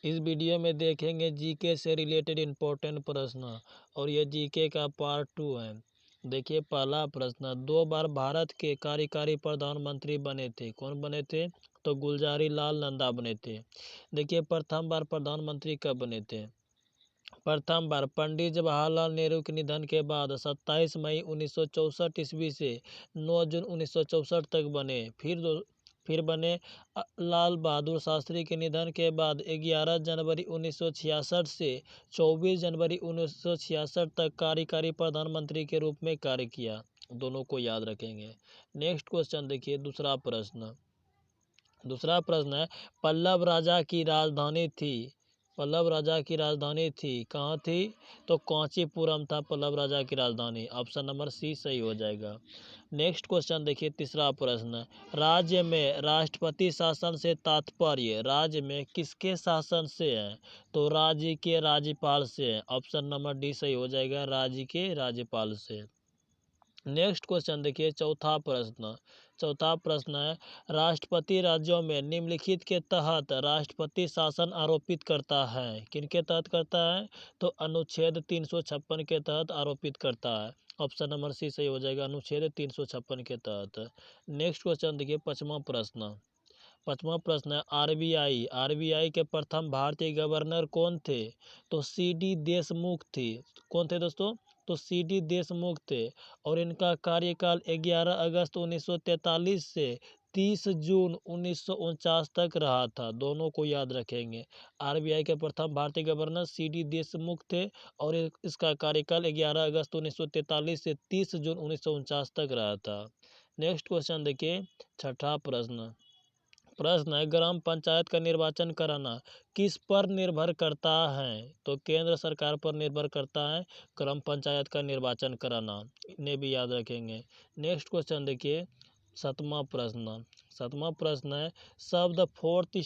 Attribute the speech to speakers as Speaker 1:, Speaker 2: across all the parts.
Speaker 1: इस वीडियो में देखेंगे जीके से रिलेटेड इम्पोर्टेंट प्रश्न और ये जीके का पार्ट 2 है। देखिए पहला प्रश्न, 2 बार भारत के कार्यकारी प्रधानमंत्री बने थे। कौन बने थे? तो गुलजारी लाल नंदा बने थे। देखिए प्रथम बार प्रधानमंत्री कब बने थे? प्रथम बार पंडित जवाहरलाल नेहरू के निधन के बाद 27 मई 1964 ईस्वी से 9 जून 1964 तक बने। फिर बने लाल बहादुर शास्त्री के निधन के बाद 11 जनवरी 1966 से 24 जनवरी 1966 तक कार्यकारी प्रधानमंत्री के रूप में कार्य किया। दोनों को याद रखेंगे। नेक्स्ट क्वेश्चन देखिए, दूसरा प्रश्न है, पल्लव राजा की राजधानी थी। पल्लव राजा की राजधानी थी, कहाँ थी? तो कांचीपुरम था पल्लव राजा की राजधानी। ऑप्शन नंबर सी सही हो जाएगा। नेक्स्ट क्वेश्चन देखिए, तीसरा प्रश्न, राज्य में राष्ट्रपति शासन से तात्पर्य राज्य में किसके शासन से है? तो राज्य के राज्यपाल से है। ऑप्शन नंबर डी सही हो जाएगा, राज्य के राज्यपाल से। नेक्स्ट क्वेश्चन देखिए, चौथा प्रश्न है, राष्ट्रपति राज्यों में निम्नलिखित के तहत राष्ट्रपति शासन आरोपित करता है। किनके तहत करता है? तो अनुच्छेद 356 के तहत आरोपित करता है। ऑप्शन नंबर सी सही हो जाएगा, अनुच्छेद 356 के तहत। नेक्स्ट क्वेश्चन देखिए, पांचवा प्रश्न है, आरबीआई के प्रथम भारतीय गवर्नर कौन थे? तो सीडी देशमुख थे। कौन थे दोस्तों? तो सीडी देशमुख थे और इनका कार्यकाल 11 अगस्त 1943 से 30 जून 1949 तक रहा था। दोनों को याद रखेंगे। आरबीआई के प्रथम भारतीय गवर्नर सीडी देशमुख थे और इसका कार्यकाल 11 अगस्त 1943 से 30 जून 1949 तक रहा था। नेक्स्ट क्वेश्चन देखिए, छठा प्रश्न है, ग्राम पंचायत का निर्वाचन कराना किस पर निर्भर करता है? तो केंद्र सरकार पर निर्भर करता है ग्राम पंचायत का निर्वाचन कराना। इन्हें भी याद रखेंगे। नेक्स्ट क्वेश्चन देखिए, सातवां प्रश्न है, शब्द फोर्थ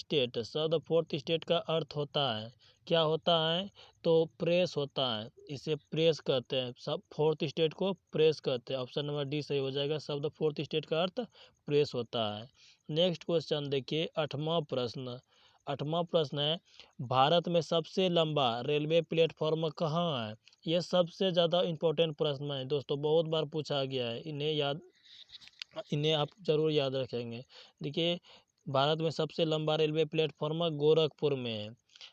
Speaker 1: स्टेट का अर्थ होता है, क्या होता है? तो प्रेस होता है। इसे प्रेस कहते हैं। सब फोर्थ स्टेट को प्रेस कहते हैं। ऑप्शन नंबर डी सही हो जाएगा, शब्द फोर्थ स्टेट का अर्थ प्रेस होता है। नेक्स्ट क्वेश्चन देखिए, आठवां प्रश्न है, भारत में सबसे लंबा रेलवे प्लेटफॉर्म कहाँ है? यह सबसे ज़्यादा इम्पोर्टेंट प्रश्न है दोस्तों, बहुत बार पूछा गया है। इन्हें आप जरूर याद रखेंगे। देखिए, भारत में सबसे लंबा रेलवे प्लेटफॉर्म गोरखपुर में है।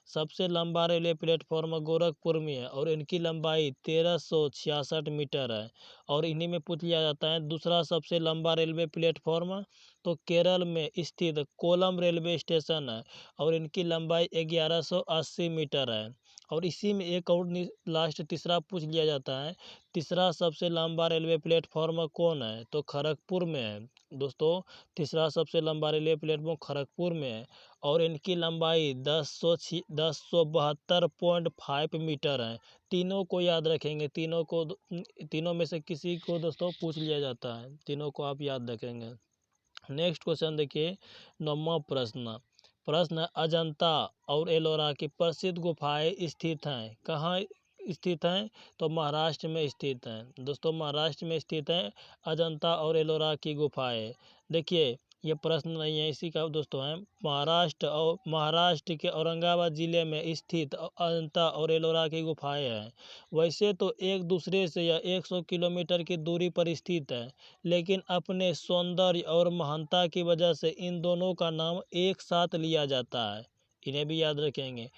Speaker 1: सबसे लंबा रेलवे प्लेटफॉर्म गोरखपुर में है और इनकी लंबाई 1366 मीटर है। और इन्हीं में पूछ लिया जाता है दूसरा सबसे लंबा रेलवे प्लेटफॉर्म, तो केरल में स्थित कोलम रेलवे स्टेशन है और इनकी लंबाई 1180 मीटर है। और इसी में एक और लास्ट तीसरा पूछ लिया जाता है, तीसरा सबसे लंबा रेलवे प्लेटफॉर्म कौन है? तो खड़गपुर में है दोस्तों। तीसरा सबसे लंबा रेलवे प्लेटफॉर्म खड़गपुर में है और इनकी लंबाई 1072.5 मीटर है। तीनों को याद रखेंगे। तीनों में से किसी को दोस्तों पूछ लिया जाता है, तीनों को आप याद रखेंगे। नेक्स्ट क्वेश्चन देखिए, नौवां प्रश्न अजंता और एलोरा की प्रसिद्ध गुफाएं स्थित हैं, कहाँ स्थित हैं? तो महाराष्ट्र में स्थित हैं दोस्तों, महाराष्ट्र में स्थित हैं अजंता और एलोरा की गुफाएं। देखिए, ये प्रश्न नहीं है, इसी का दोस्तों है, महाराष्ट्र के औरंगाबाद जिले में स्थित अजंता और एलोरा की गुफाएं हैं। वैसे तो एक दूसरे से यह 100 किलोमीटर की दूरी पर स्थित है, लेकिन अपने सौंदर्य और महानता की वजह से इन दोनों का नाम एक साथ लिया जाता है। इन्हें भी याद रखेंगे,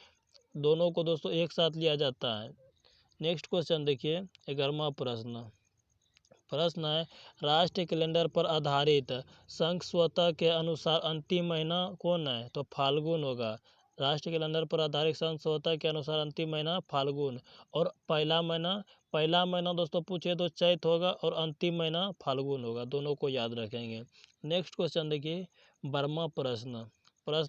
Speaker 1: दोनों को दोस्तों एक साथ लिया जाता है। नेक्स्ट क्वेश्चन देखिए, 11वां प्रश्न है, राष्ट्रीय कैलेंडर पर आधारित संघ स्वतः के अनुसार अंतिम महीना कौन है? तो फाल्गुन होगा। राष्ट्रीय कैलेंडर पर आधारित संघ स्वतः के अनुसार अंतिम महीना फाल्गुन। और पहला महीना दोस्तों पूछे तो चैत होगा और अंतिम महीना फाल्गुन होगा। दोनों को याद रखेंगे। नेक्स्ट क्वेश्चन देखिए, 12वां प्रश्न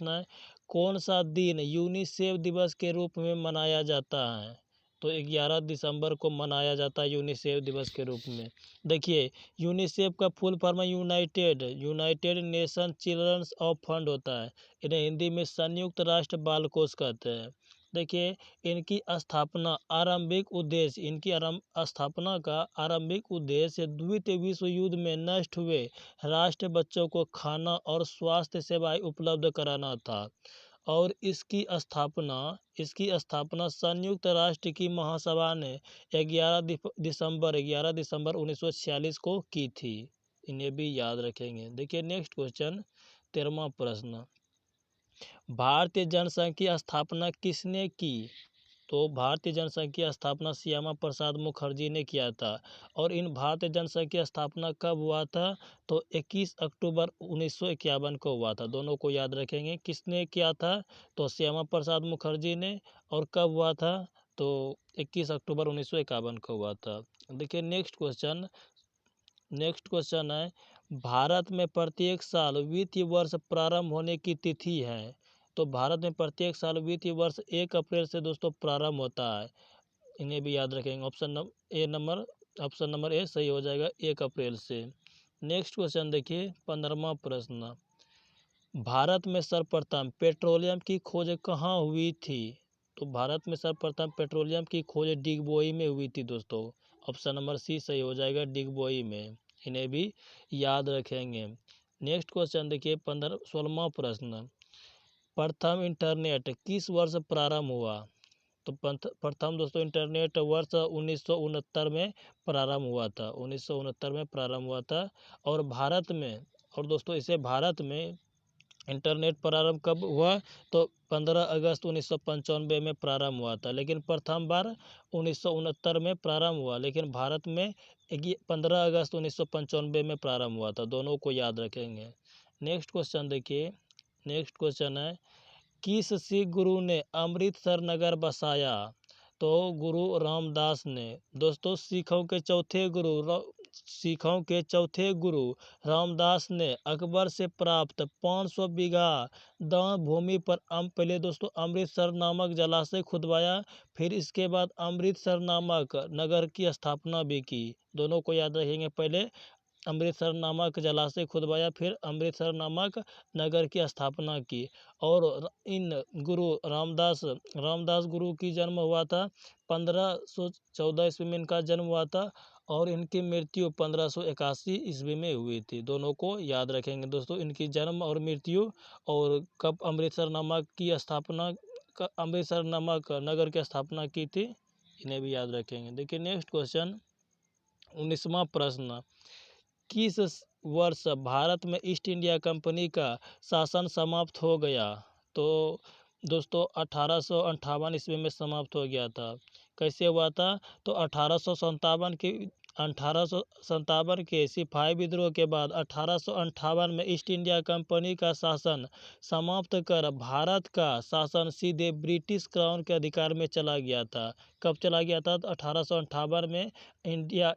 Speaker 1: है, कौन सा दिन यूनिसेफ दिवस के रूप में मनाया जाता है? तो 11 दिसंबर को मनाया जाता है यूनिसेफ दिवस के रूप में। देखिए, यूनिसेफ का full form united nation children's of fund होता है। इन्हें हिंदी में संयुक्त राष्ट्र बाल कोष कहते हैं। देखिए, इनकी स्थापना का आरंभिक उद्देश्य द्वितीय विश्व युद्ध में नष्ट हुए राष्ट्र बच्चों को खाना और स्वास्थ्य सेवाएं उपलब्ध कराना था। और इसकी स्थापना संयुक्त राष्ट्र की महासभा ने 11 दिसंबर 1946 को की थी। इन्हें भी याद रखेंगे। देखिए नेक्स्ट क्वेश्चन 13वां प्रश्न, भारतीय जनसंघ की स्थापना किसने की? तो भारतीय जनसंघ की स्थापना श्यामा प्रसाद मुखर्जी ने किया था। और इन भारतीय जनसंघ की स्थापना कब हुआ था? तो 21 अक्टूबर 1951 को हुआ था। दोनों को याद रखेंगे। किसने किया था? तो श्यामा प्रसाद मुखर्जी ने। और कब हुआ था? तो 21 अक्टूबर 1951 को हुआ था। देखिए नेक्स्ट क्वेश्चन है, भारत में प्रत्येक साल वित्तीय वर्ष प्रारंभ होने की तिथि है। तो भारत में प्रत्येक साल वित्तीय वर्ष 1 अप्रैल से दोस्तों प्रारंभ होता है। इन्हें भी याद रखेंगे। ऑप्शन नंबर ए सही हो जाएगा, 1 अप्रैल से। नेक्स्ट क्वेश्चन देखिए 15वां प्रश्न, भारत में सर्वप्रथम पेट्रोलियम की खोज कहाँ हुई थी? तो भारत में सर्वप्रथम पेट्रोलियम की खोज डिगबोई में हुई थी दोस्तों। ऑप्शन नंबर सी सही हो जाएगा, डिगबोई में। इन्हें भी याद रखेंगे। नेक्स्ट क्वेश्चन देखिए 16वां प्रश्न, प्रथम इंटरनेट किस वर्ष प्रारंभ हुआ? तो प्रथम दोस्तों इंटरनेट वर्ष 1969 में प्रारंभ हुआ था। 1969 में प्रारंभ हुआ था। और दोस्तों भारत में इंटरनेट प्रारंभ कब हुआ? तो 15 अगस्त 1995 में प्रारंभ हुआ था। लेकिन प्रथम बार 1969 में प्रारंभ हुआ, लेकिन भारत में 15 अगस्त 1995 में प्रारंभ हुआ था। दोनों को याद रखेंगे। नेक्स्ट क्वेश्चन देखिए। नेक्स्ट क्वेश्चन है, किस सिख गुरु ने अमृतसर नगर बसाया? तो गुरु रामदास ने। दोस्तों सिखों के चौथे गुरु रामदास ने अकबर से प्राप्त 500 बीघा दान भूमि पर पहले दोस्तों अमृतसर नामक जलाशय खुदवाया। फिर इसके बाद अमृतसर नामक नगर की स्थापना भी की। दोनों को याद रखेंगे। पहले अमृतसर नामक जलाशय खुदवाया, फिर अमृतसर नामक नगर की स्थापना की। और इन गुरु रामदास गुरु की जन्म हुआ था 1514 ईस्वी में इनका जन्म हुआ था। और इनकी मृत्यु 1581 ईस्वी में हुई थी। दोनों को याद रखेंगे दोस्तों, इनकी जन्म और मृत्यु, और कब अमृतसर नामक नगर की स्थापना की थी। इन्हें भी याद रखेंगे। देखिए नेक्स्ट क्वेश्चन 19वां प्रश्न, किस वर्ष भारत में ईस्ट इंडिया कंपनी का शासन समाप्त हो गया? तो दोस्तों 1858 ईस्वी में समाप्त हो गया था। कैसे हुआ था? तो 1857 के सिपाही विद्रोह के बाद 1858 में ईस्ट इंडिया कंपनी का शासन समाप्त कर भारत का शासन सीधे ब्रिटिश क्राउन के अधिकार में चला गया था। कब चला गया था? तो 1858 में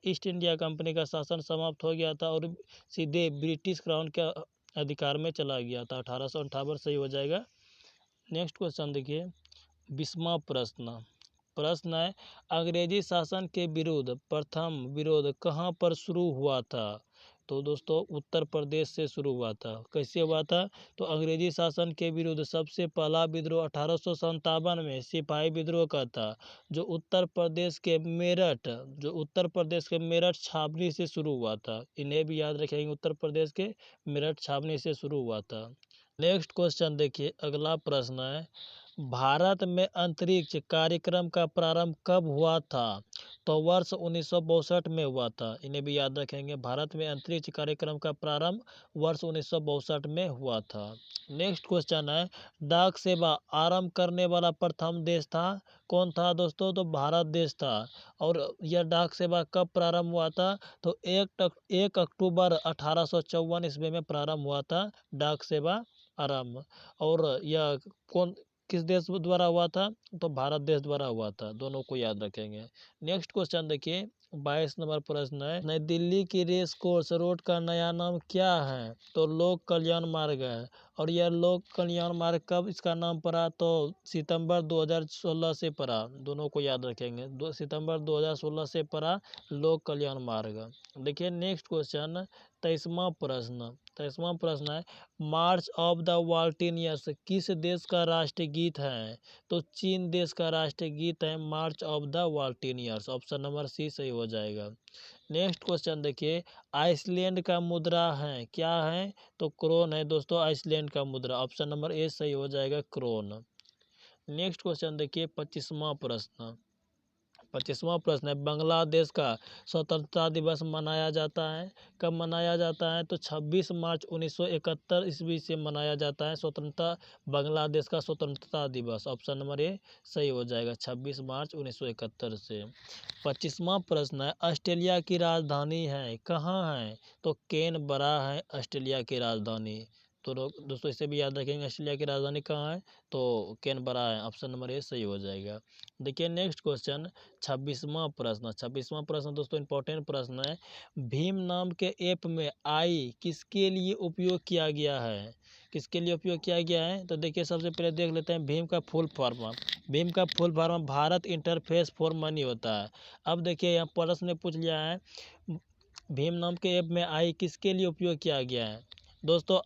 Speaker 1: ईस्ट इंडिया कंपनी का शासन समाप्त हो गया था और सीधे ब्रिटिश क्राउन के अधिकार में चला गया था। 1858 सही हो जाएगा। नेक्स्ट क्वेश्चन देखिए 20वां प्रश्न है, अंग्रेजी शासन के विरुद्ध प्रथम विरोध कहाँ पर शुरू हुआ था? तो दोस्तों उत्तर प्रदेश से शुरू हुआ था। कैसे हुआ था? तो अंग्रेजी शासन के विरुद्ध सबसे पहला विद्रोह 1857 में सिपाही विद्रोह का था, जो उत्तर प्रदेश के मेरठ छावनी से शुरू हुआ था। इन्हें भी याद रखेंगे, उत्तर प्रदेश के मेरठ छावनी से शुरू हुआ था। नेक्स्ट क्वेश्चन देखिए, अगला प्रश्न है, भारत में अंतरिक्ष कार्यक्रम का प्रारंभ कब हुआ था? तो वर्ष 1962 में हुआ था। इन्हें भी याद रखेंगे। भारत में अंतरिक्ष कार्यक्रम का प्रारंभ वर्ष 1962 में हुआ था। नेक्स्ट क्वेश्चन है, डाक सेवा आरंभ करने वाला प्रथम देश था? कौन था दोस्तों? तो भारत देश था। और यह डाक सेवा कब प्रारंभ हुआ था? तो 1 अक्टूबर 1854 ईस्वी में प्रारंभ हुआ था डाक सेवा आरंभ। और यह किस देश द्वारा हुआ था? तो भारत देश द्वारा हुआ था। दोनों को याद रखेंगे। नेक्स्ट क्वेश्चन देखिए 22 नंबर प्रश्न है, नई दिल्ली की रेस कोर्स रोड का नया नाम क्या है? तो लोक कल्याण मार्ग है। और यह लोक कल्याण मार्ग कब इसका नाम पड़ा? तो सितंबर 2016 से पड़ा। दोनों को याद रखेंगे। सितंबर 2016 से पड़ा लोक कल्याण मार्ग। देखिए नेक्स्ट क्वेश्चन 23वां प्रश्न, 23वां प्रश्न है, मार्च ऑफ द वाल्टिनियर्स किस देश का राष्ट्रीय गीत है? तो चीन देश का राष्ट्रीय गीत है March of the volunteers. Option number C सही हो जाएगा। नेक्स्ट क्वेश्चन देखिए, आइसलैंड का मुद्रा है क्या है? तो क्रोन है दोस्तों आइसलैंड का मुद्रा। ऑप्शन नंबर ए सही हो जाएगा क्रोन। नेक्स्ट क्वेश्चन देखिए 25वां प्रश्न। 25वां प्रश्न है, बांग्लादेश का स्वतंत्रता दिवस मनाया जाता है, कब मनाया जाता है? तो 26 मार्च 1971 ईस्वी से मनाया जाता है स्वतंत्रता, बांग्लादेश का स्वतंत्रता दिवस। ऑप्शन नंबर ए सही हो जाएगा 26 मार्च 1971 से। 25वां प्रश्न है, ऑस्ट्रेलिया की राजधानी है कहाँ है? तो कैनबरा है ऑस्ट्रेलिया की राजधानी। तो दोस्तों इसे भी याद रखेंगे, ऑस्ट्रेलिया की राजधानी कहाँ है? तो कैनबरा है। ऑप्शन नंबर ए सही हो जाएगा। देखिए नेक्स्ट क्वेश्चन 26वां प्रश्न। 26वां प्रश्न दोस्तों इंपॉर्टेंट प्रश्न है, भीम नाम के ऐप में आई किसके लिए उपयोग किया गया है? किसके लिए उपयोग किया गया है? तो देखिए सबसे पहले देख लेते हैं भीम का फुल फॉर्म। भीम का full form Bharat interface for money होता है। अब देखिए यहाँ प्रश्न ने पूछ लिया है, भीम नाम के ऐप में आई किसके लिए उपयोग किया गया है? दोस्तों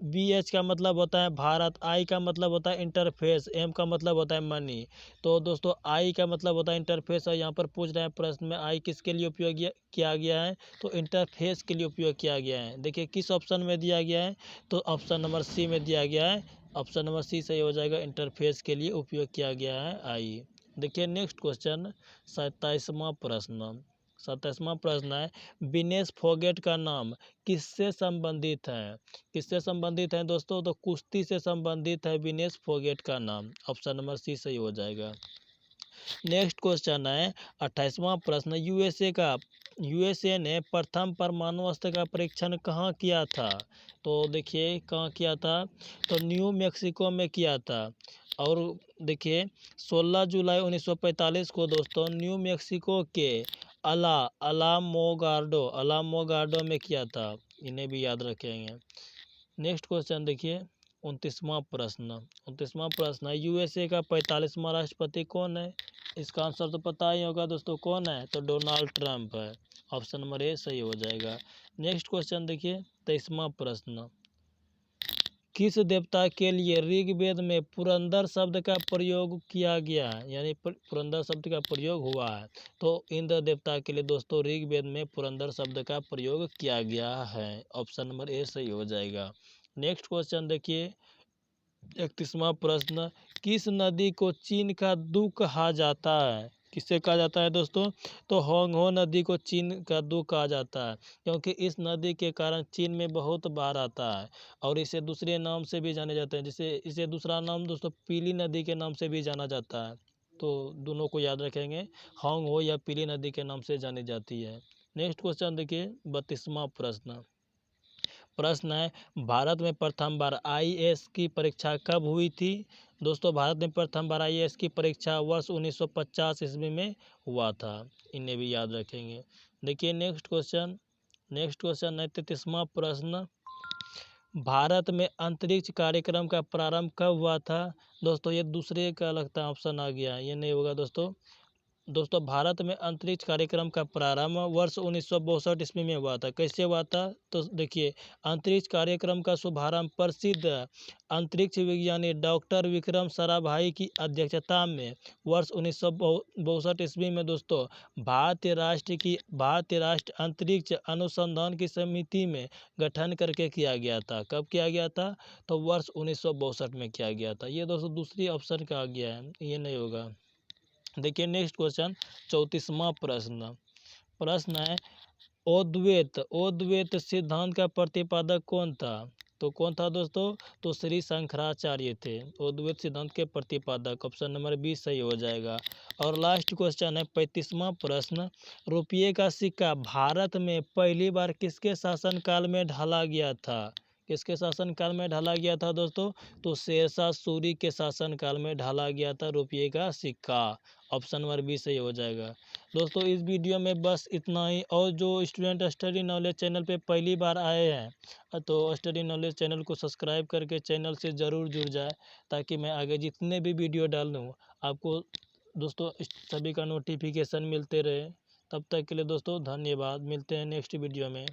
Speaker 1: BH का मतलब होता है भारत, आई का मतलब होता है इंटरफेस, एम का मतलब होता है मनी। तो दोस्तों आई का मतलब होता है इंटरफेस, और यहाँ पर पूछ रहे हैं प्रश्न में आई किसके लिए उपयोग किया गया है? तो इंटरफेस के लिए उपयोग किया गया है। देखिए किस ऑप्शन में दिया गया है? तो ऑप्शन नंबर सी में दिया गया है। ऑप्शन नंबर सी सही हो जाएगा, इंटरफेस के लिए उपयोग किया गया है आई। देखिए नेक्स्ट क्वेश्चन 27वां प्रश्न। 27वां प्रश्न है, विनेश फोगेट का नाम किससे संबंधित है? किससे संबंधित है दोस्तों? तो कुश्ती से संबंधित है विनेश फोगेट का नाम। ऑप्शन नंबर सी सही हो जाएगा। नेक्स्ट क्वेश्चन है 28वां प्रश्न, यूएसए ने प्रथम परमाणु अस्त्र का परीक्षण कहाँ किया था? तो देखिए कहाँ किया था? तो न्यू मैक्सिको में किया था। और देखिए 16 जुलाई 1945 को दोस्तों न्यू मैक्सिको के अलामोगार्डो में किया था। इन्हें भी याद रखेंगे। नेक्स्ट क्वेश्चन देखिए 29वां प्रश्न। 29वां प्रश्न है, यूएसए का 45वां राष्ट्रपति कौन है? इसका आंसर तो पता ही होगा दोस्तों, कौन है? तो डोनाल्ड ट्रंप है। ऑप्शन नंबर ए सही हो जाएगा। नेक्स्ट क्वेश्चन देखिए 23वां प्रश्न, किस देवता के लिए ऋग्वेद में पुरंदर शब्द का प्रयोग किया गया है, यानी पुरंदर शब्द का प्रयोग हुआ है? तो इंद्र देवता के लिए दोस्तों ऋग्वेद में पुरंदर शब्द का प्रयोग किया गया है। ऑप्शन नंबर ए सही हो जाएगा। नेक्स्ट क्वेश्चन देखिए 31वां प्रश्न, किस नदी को चीन का दू कहा जाता है? किससे कहा जाता है दोस्तों? तो होंगहो नदी को चीन का दू कहा जाता है, क्योंकि इस नदी के कारण चीन में बहुत बाढ़ आता है। और इसे दूसरे नाम से भी जाने जाते हैं, जिसे इसे दूसरा नाम दोस्तों पीली नदी के नाम से भी जाना जाता है। तो दोनों को याद रखेंगे, होंगहो या पीली नदी के नाम से जानी जाती है। नेक्स्ट क्वेश्चन देखिए 32वां प्रश्न। प्रश्न है, भारत में प्रथम बार आईएएस की परीक्षा कब हुई थी? दोस्तों भारत में प्रथम बार आईएएस की परीक्षा वर्ष 1950 ईस्वी में हुआ था। इन्हें भी याद रखेंगे। देखिए नेक्स्ट क्वेश्चन है 33वां प्रश्न, भारत में अंतरिक्ष कार्यक्रम का प्रारंभ कब हुआ था? दोस्तों ये दूसरे का लगता है ऑप्शन आ गया, ये नहीं होगा दोस्तों भारत में अंतरिक्ष कार्यक्रम का प्रारंभ वर्ष 1962 ईस्वी में हुआ था। कैसे हुआ था? तो देखिए अंतरिक्ष कार्यक्रम का शुभारंभ प्रसिद्ध अंतरिक्ष विज्ञानी डॉक्टर विक्रम साराभाई की अध्यक्षता में वर्ष 1962 ईस्वी में दोस्तों भारतीय राष्ट्र अंतरिक्ष अनुसंधान की समिति में गठन करके किया गया था। कब किया गया था? तो वर्ष 1962 में किया गया था। ये दोस्तों दूसरी ऑप्शन का आ गया है, ये नहीं होगा। देखिए नेक्स्ट क्वेश्चन 34वां प्रश्न है, अद्वैत सिद्धांत का प्रतिपादक कौन था? तो कौन था दोस्तों? तो श्री शंकराचार्य थे अद्वैत सिद्धांत के प्रतिपादक। ऑप्शन नंबर बी सही हो जाएगा। और लास्ट क्वेश्चन है 35वां प्रश्न, रुपये का सिक्का भारत में पहली बार किसके शासनकाल में ढाला गया था? किसके शासनकाल में ढाला गया था दोस्तों? तो शेरशाह सूरी के शासनकाल में ढाला गया था रुपये का सिक्का। ऑप्शन नंबर बी सही हो जाएगा। दोस्तों इस वीडियो में बस इतना ही। और जो स्टूडेंट स्टडी नॉलेज चैनल पे पहली बार आए हैं तो स्टडी नॉलेज चैनल को सब्सक्राइब करके चैनल से ज़रूर जुड़ जाए, ताकि मैं आगे जितने भी वीडियो डालूँ आपको दोस्तों सभी का नोटिफिकेशन मिलते रहे। तब तक के लिए दोस्तों धन्यवाद, मिलते हैं नेक्स्ट वीडियो में।